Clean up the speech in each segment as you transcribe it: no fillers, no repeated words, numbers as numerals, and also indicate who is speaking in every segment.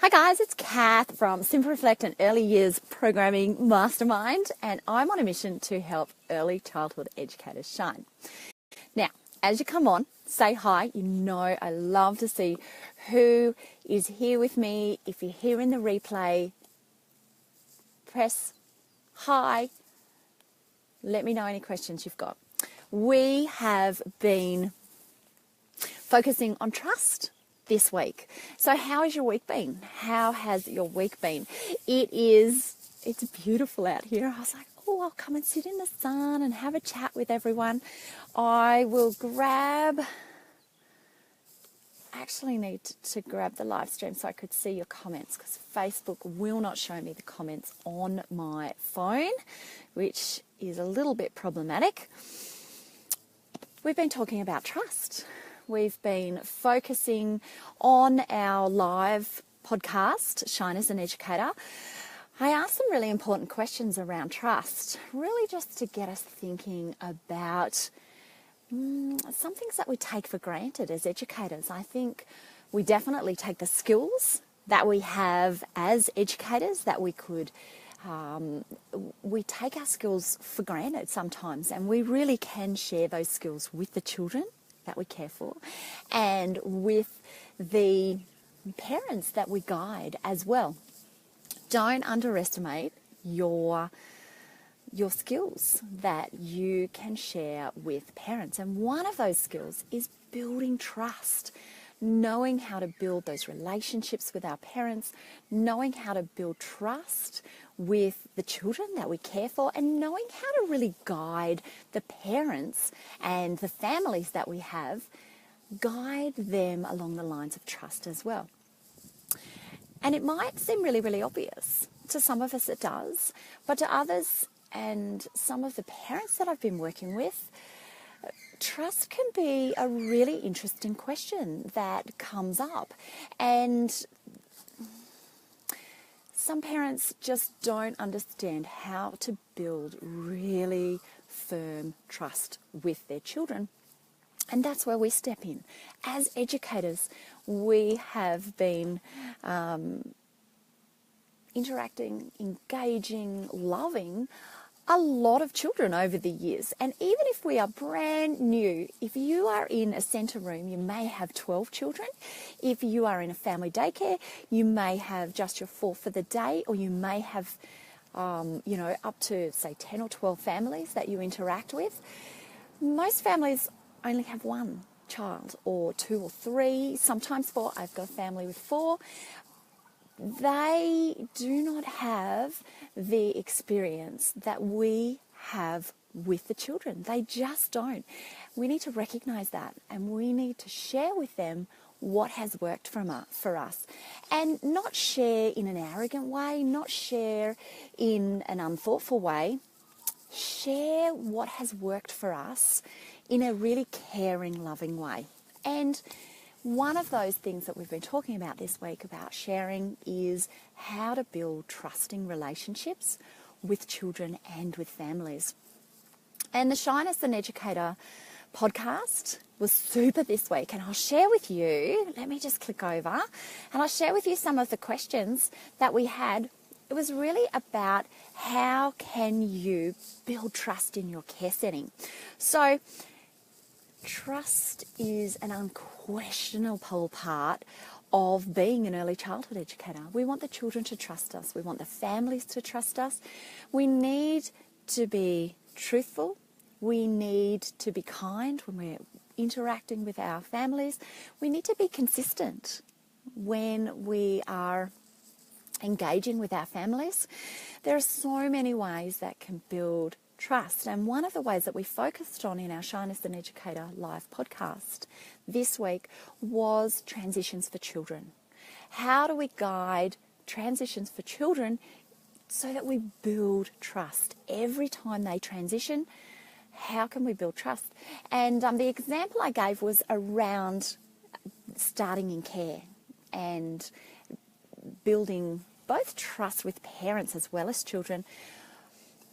Speaker 1: Hi guys, it's Kath from Simple Reflect and Early Years Programming Mastermind, and I'm on a mission to help early childhood educators shine. Now, as you come on, say hi. You know I love to see who is here with me. If you're here in the replay, press hi. Let me know any questions you've got. We have been focusing on trust this week. So how has your week been? How has your week been? It's beautiful out here. I was like, oh, I'll come and sit in the sun and have a chat with everyone. I actually need to grab the live stream so I could see your comments, because Facebook will not show me the comments on my phone, which is a little bit problematic. We've been talking about trust. We've been focusing on our live podcast, Shine as an Educator. I asked some really important questions around trust, really just to get us thinking about some things that we take for granted as educators. I think we definitely take the skills that we have as educators that we take our skills for granted sometimes, and we really can share those skills with the children that we care for and with the parents that we guide as well. Don't underestimate your skills that you can share with parents. And one of those skills is building trust, knowing how to build those relationships with our parents, knowing how to build trust with the children that we care for, and knowing how to really guide the parents and the families that we have, guide them along the lines of trust as well. And it might seem really, really obvious. To some of us it does, but to others and some of the parents that I've been working with, trust can be a really interesting question that comes up. And some parents just don't understand how to build really firm trust with their children. And that's where we step in. As educators, we have been interacting, engaging, loving a lot of children over the years. And even if we are brand new, if you are in a centre room, you may have 12 children. If you are in a family daycare, you may have just your 4 for the day, or you may have, up to, say, 10 or 12 families that you interact with. Most families only have 1 child, or 2 or 3, sometimes 4. I've got a family with 4. They do not have the experience that we have with the children. They just don't. We need to recognize that, and we need to share with them what has worked for us, and not share in an arrogant way, not share in an unthoughtful way. Share what has worked for us in a really caring, loving way. And one of those things that we've been talking about this week about sharing is how to build trusting relationships with children and with families. And the Shine as an Educator podcast was super this week, and I'll share with you, let me just click over, and I'll share with you some of the questions that we had. It was really about how can you build trust in your care setting. So trust is an unquestionable part of being an early childhood educator. We want the children to trust us. We want the families to trust us. We need to be truthful. We need to be kind when we're interacting with our families. We need to be consistent when we are engaging with our families. There are so many ways that can build trust, and one of the ways that we focused on in our Shine as an Educator live podcast this week was transitions for children. How do we guide transitions for children so that we build trust every time they transition? How can we build trust? And the example I gave was around starting in care and building both trust with parents as well as children,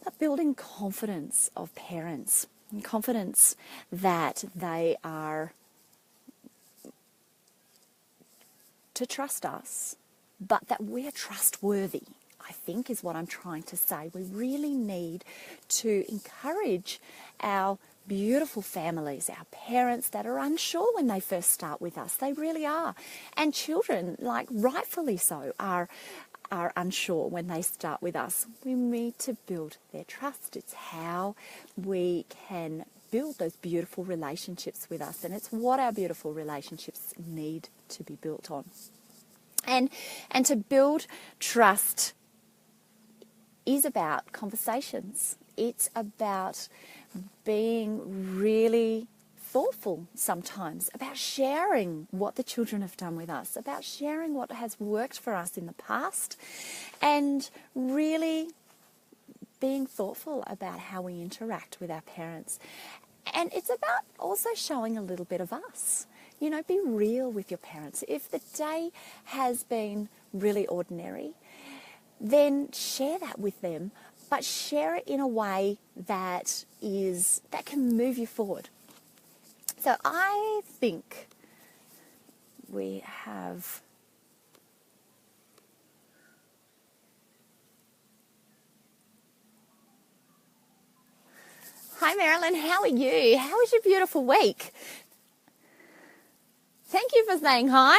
Speaker 1: but building confidence of parents, and confidence that they are to trust us but that we're trustworthy, I think is what I'm trying to say. We really need to encourage our beautiful families, our parents that are unsure when they first start with us. They really are. And children, like rightfully so, are unsure when they start with us. We need to build their trust. It's how we can build those beautiful relationships with us, and it's what our beautiful relationships need to be built on. And to build trust is about conversations. It's about being really thoughtful sometimes, about sharing what the children have done with us, about sharing what has worked for us in the past, and really being thoughtful about how we interact with our parents. And it's about also showing a little bit of us. You know, be real with your parents. If the day has been really ordinary, then share that with them, but share it in a way that can move you forward. So I think we have Hi Marilyn, how are you? How was your beautiful week? Thank you for saying hi.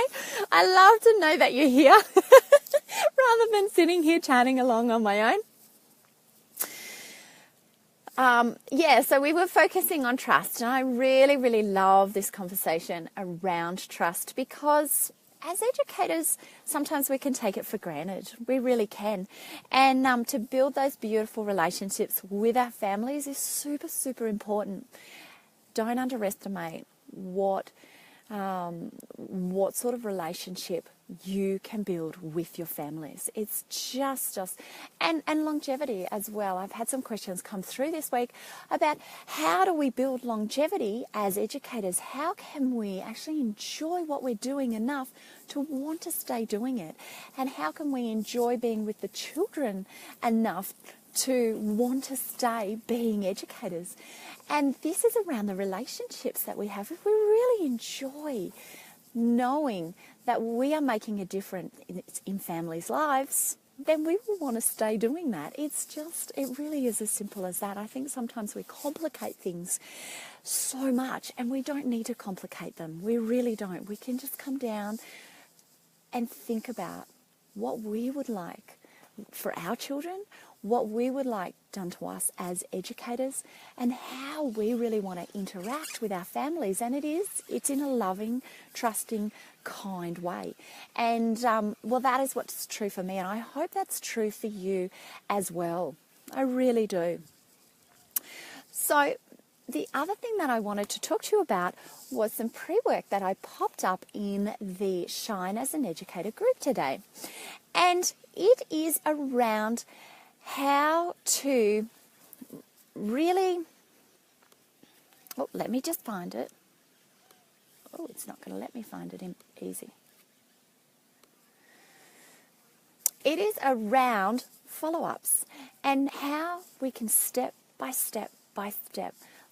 Speaker 1: I love to know that you're here rather than sitting here chatting along on my own. So we were focusing on trust, and I really, really love this conversation around trust because as educators, sometimes we can take it for granted. We really can. And to build those beautiful relationships with our families is super, super important. Don't underestimate what sort of relationship you can build with your families. It's just and longevity as well. I've had some questions come through this week about how do we build longevity as educators? How can we actually enjoy what we're doing enough to want to stay doing it? And how can we enjoy being with the children enough to want to stay being educators? And this is around the relationships that we have. If we really enjoy knowing that we are making a difference in families' lives, then we will want to stay doing that. It really is as simple as that. I think sometimes we complicate things so much, and we don't need to complicate them. We really don't. We can just come down and think about what we would like for our children, what we would like done to us as educators, and how we really want to interact with our families. And it's in a loving, trusting, kind way. And that is what's true for me, and I hope that's true for you as well. I really do. So the other thing that I wanted to talk to you about was some pre-work that I popped up in the Shine as an Educator group today. And it is around how to really, let me just find it. It's not going to let me find it easy. It is around follow-ups and how we can step by step,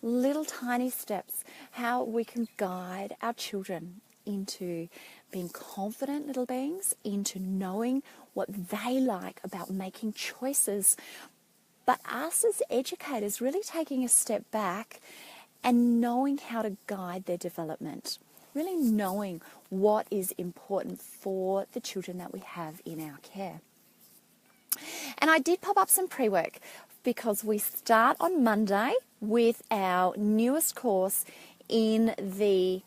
Speaker 1: little tiny steps, how we can guide our children into being confident little beings, into knowing what they like about making choices, but us as educators really taking a step back and knowing how to guide their development, really knowing what is important for the children that we have in our care. And I did pop up some pre-work because we start on Monday with our newest course in the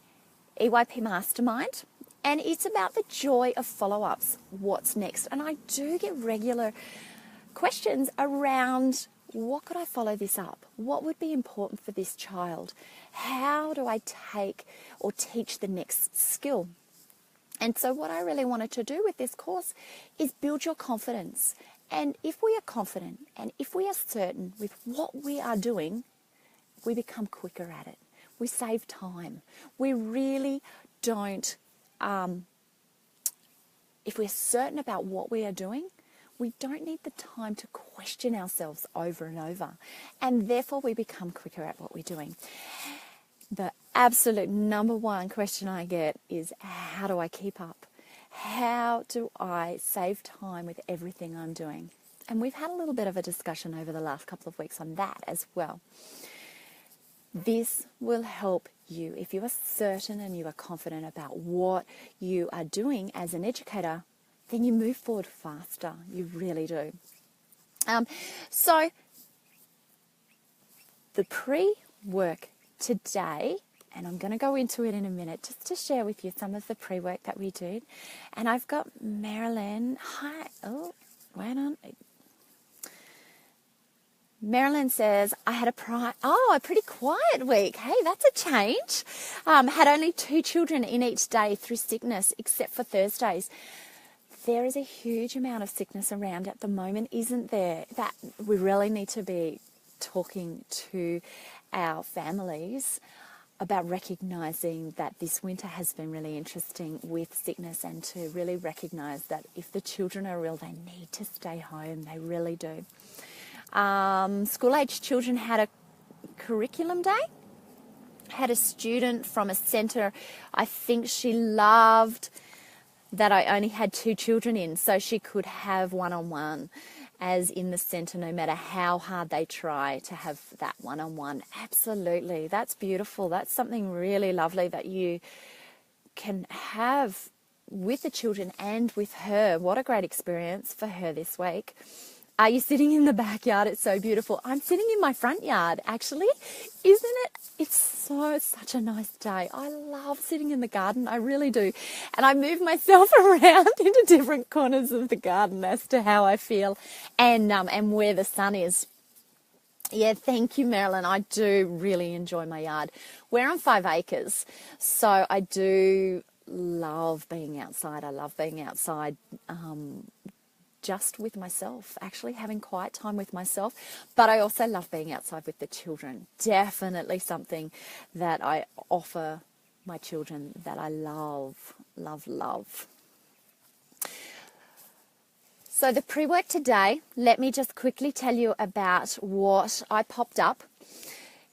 Speaker 1: EYP Mastermind, and it's about the joy of follow-ups, what's next. And I do get regular questions around, what could I follow this up? What would be important for this child? How do I take or teach the next skill? And so what I really wanted to do with this course is build your confidence. And if we are confident and if we are certain with what we are doing, we become quicker at it. We save time. We really don't, if we're certain about what we are doing, we don't need the time to question ourselves over and over. And therefore we become quicker at what we're doing. The absolute number one question I get is, how do I keep up? How do I save time with everything I'm doing? And we've had a little bit of a discussion over the last couple of weeks on that as well. This will help you if you are certain and you are confident about what you are doing as an educator. Then you move forward faster. You really do. So the pre-work today, and I'm going to go into it in a minute just to share with you some of the pre-work that we did. And I've got Marilyn. Hi. Oh, wait on. Marilyn says, I had a pretty quiet week. Hey, that's a change. Had only 2 children in each day through sickness, except for Thursdays. There is a huge amount of sickness around at the moment, isn't there? That we really need to be talking to our families about recognising that this winter has been really interesting with sickness, and to really recognise that if the children are ill, they need to stay home. They really do. School-aged children had a curriculum day. Had a student from a centre, I think she loved that I only had 2 children in, so she could have one-on-one as in the centre, no matter how hard they try to have that one-on-one. Absolutely, that's beautiful. That's something really lovely that you can have with the children and with her. What a great experience for her this week. Are you sitting in the backyard? It's so beautiful. I'm sitting in my front yard, actually. Isn't it? It's such a nice day. I love sitting in the garden. I really do. And I move myself around into different corners of the garden as to how I feel and where the sun is. Yeah, thank you, Marilyn. I do really enjoy my yard. We're on 5 acres, so I do love being outside. I love being outside just with myself, actually having quiet time with myself. But I also love being outside with the children. Definitely something that I offer my children that I love, love, love. So the pre-work today, let me just quickly tell you about what I popped up.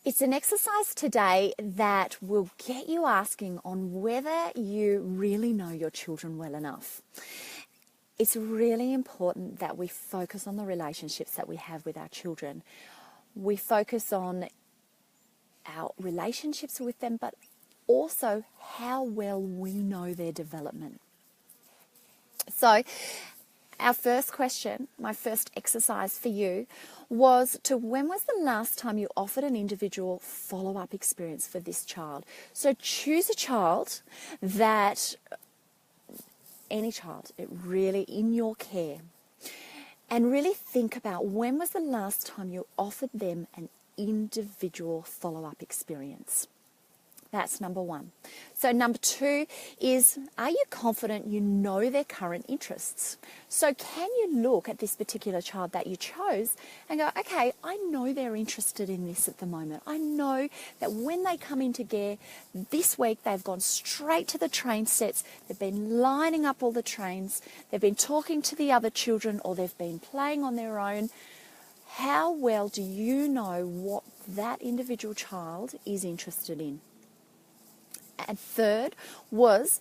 Speaker 1: It's an exercise today that will get you asking on whether you really know your children well enough. It's really important that we focus on the relationships that we have with our children. We focus on our relationships with them, but also how well we know their development. So our first question, my first exercise for you, was to when was the last time you offered an individual follow-up experience for this child? So choose a child that... any child, it really in your care, and really think about when was the last time you offered them an individual follow-up experience. That's number 1. So number 2 is, are you confident you know their current interests? So can you look at this particular child that you chose and go, okay, I know they're interested in this at the moment. I know that when they come into gear this week, they've gone straight to the train sets. They've been lining up all the trains. They've been talking to the other children, or they've been playing on their own. How well do you know what that individual child is interested in? And third was,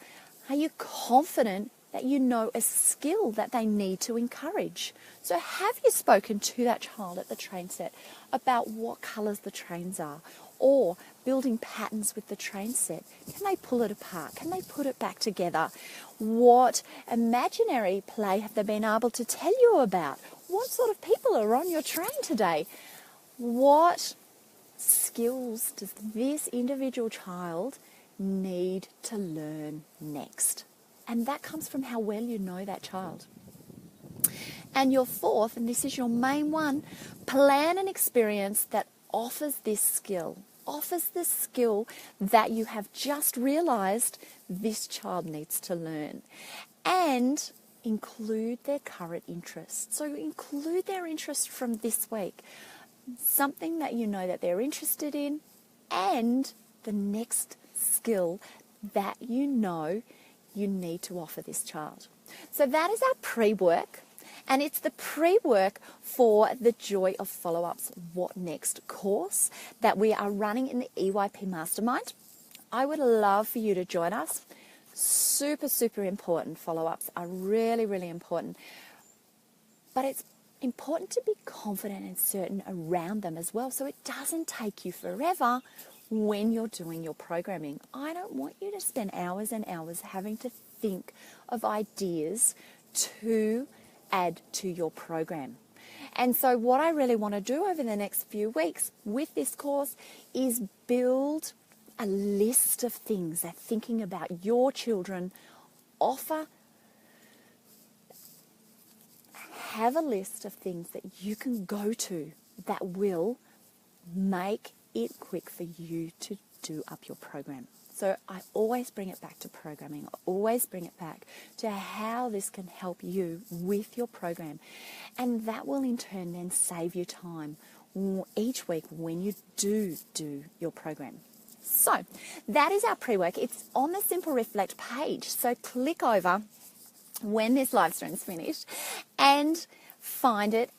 Speaker 1: are you confident that you know a skill that they need to encourage? So have you spoken to that child at the train set about what colours the trains are, or building patterns with the train set? Can they pull it apart? Can they put it back together? What imaginary play have they been able to tell you about? What sort of people are on your train today? What skills does this individual child need to learn next? And that comes from how well you know that child. And your fourth, and this is your main one, plan an experience that offers this skill, offers the skill that you have just realised this child needs to learn, and include their current interests. So include their interest from this week, something that you know that they're interested in, and the next skill that you know you need to offer this child. So that is our pre-work, and it's the pre-work for the Joy of Follow-Ups What Next course that we are running in the EYP Mastermind. I would love for you to join us. Super, super important. Follow-ups are really, really important. But it's important to be confident and certain around them as well, so it doesn't take you forever when you're doing your programming. I don't want you to spend hours and hours having to think of ideas to add to your program. And so what I really want to do over the next few weeks with this course is build a list of things that thinking about your children offer. Have a list of things that you can go to that will make it quick for you to do up your program. So I always bring it back to programming. I always bring it back to how this can help you with your program. And that will in turn then save you time each week when you do your program. So that is our pre-work. It's on the Simple Reflect page. So click over when this live stream's finished and find it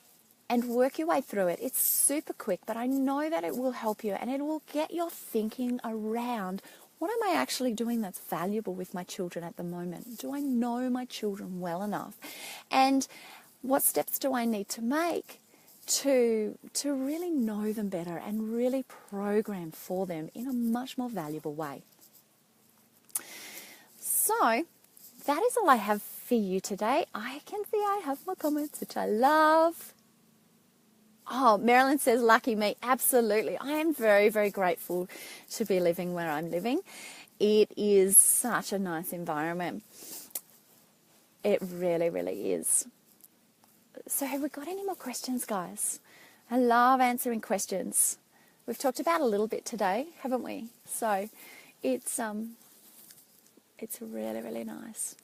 Speaker 1: and work your way through it. It's super quick, but I know that it will help you and it will get your thinking around, what am I actually doing that's valuable with my children at the moment? Do I know my children well enough? And what steps do I need to make to really know them better and really program for them in a much more valuable way? So that is all I have for you today. I can see I have more comments, which I love. Oh, Marilyn says, lucky me. Absolutely. I am very, very grateful to be living where I'm living. It is such a nice environment. It really, really is. So have we got any more questions, guys? I love answering questions. We've talked about a little bit today, haven't we? So it's really, really nice.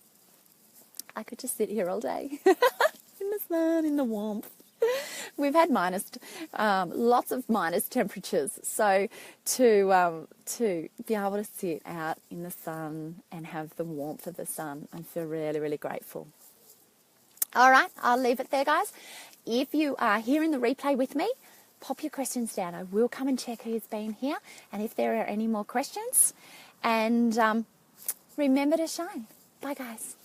Speaker 1: I could just sit here all day in the sun, in the warmth. We've had lots of minus temperatures, so to be able to sit out in the sun and have the warmth of the sun, I feel really, really grateful. All right, I'll leave it there, guys. If you are here in the replay with me, pop your questions down. I will come and check who's been here, and if there are any more questions. And remember to shine. Bye, guys.